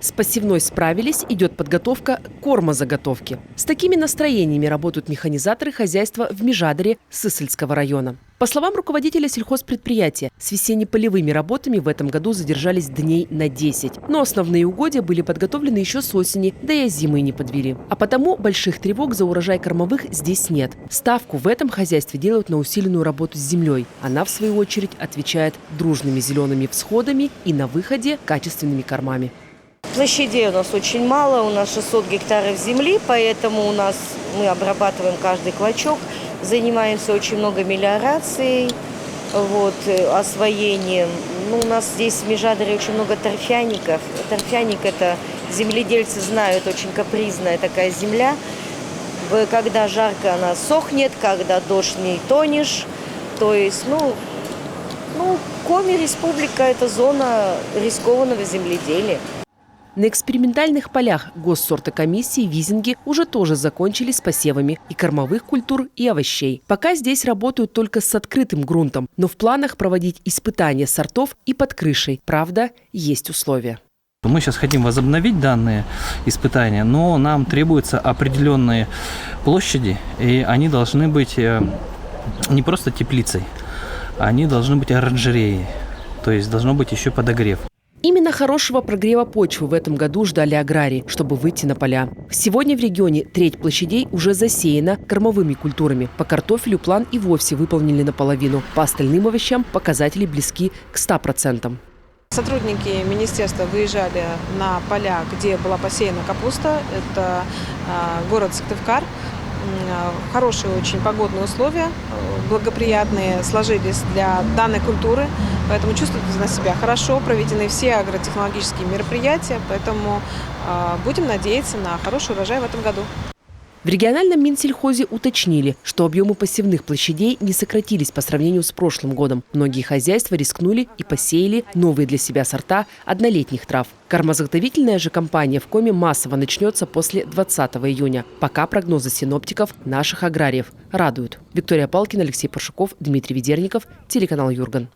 С посевной справились, идет подготовка к кормозаготовке. С такими настроениями работают механизаторы хозяйства в Межадаре Сысольского района. По словам руководителя сельхозпредприятия, с весенне-полевыми работами в этом году задержались дней на 10. Но основные угодья были подготовлены еще с осени, да и зимы не подвели. А потому больших тревог за урожай кормовых здесь нет. Ставку в этом хозяйстве делают на усиленную работу с землей. Она, в свою очередь, отвечает дружными зелеными всходами и на выходе качественными кормами. Площадей у нас очень мало, у нас 600 гектаров земли, поэтому мы обрабатываем каждый клочок, занимаемся очень много мелиорацией, освоением. У нас здесь в Межадаре очень много торфяников. Торфяник – это, земледельцы знают, очень капризная такая земля. Когда жарко, она сохнет, когда дождь, не тонешь. То есть, Коми республика – это зона рискованного земледелия. На экспериментальных полях госсортокомиссии Визинги уже тоже закончили с посевами и кормовых культур, и овощей. Пока здесь работают только с открытым грунтом, но в планах проводить испытания сортов и под крышей. Правда, есть условия. Мы сейчас хотим возобновить данные испытания, но нам требуются определенные площади, и они должны быть не просто теплицей, они должны быть оранжереей, то есть должно быть еще подогрев. Именно хорошего прогрева почвы в этом году ждали аграрии, чтобы выйти на поля. Сегодня в регионе треть площадей уже засеяна кормовыми культурами. По картофелю план и вовсе выполнили наполовину. По остальным овощам показатели близки к 100%. Сотрудники министерства выезжали на поля, где была посеяна капуста. Это город Сыктывкар. Хорошие очень погодные условия, благоприятные сложились для данной культуры, поэтому чувствуют на себя хорошо, проведены все агротехнологические мероприятия, поэтому будем надеяться на хороший урожай в этом году. В региональном Минсельхозе уточнили, что объемы посевных площадей не сократились по сравнению с прошлым годом. Многие хозяйства рискнули и посеяли новые для себя сорта однолетних трав. Кормозаготовительная же кампания в Коми массово начнется после 20 июня. Пока прогнозы синоптиков наших аграриев радуют. Виктория Палкина, Алексей Паршуков, Дмитрий Ведерников, телеканал Юрган.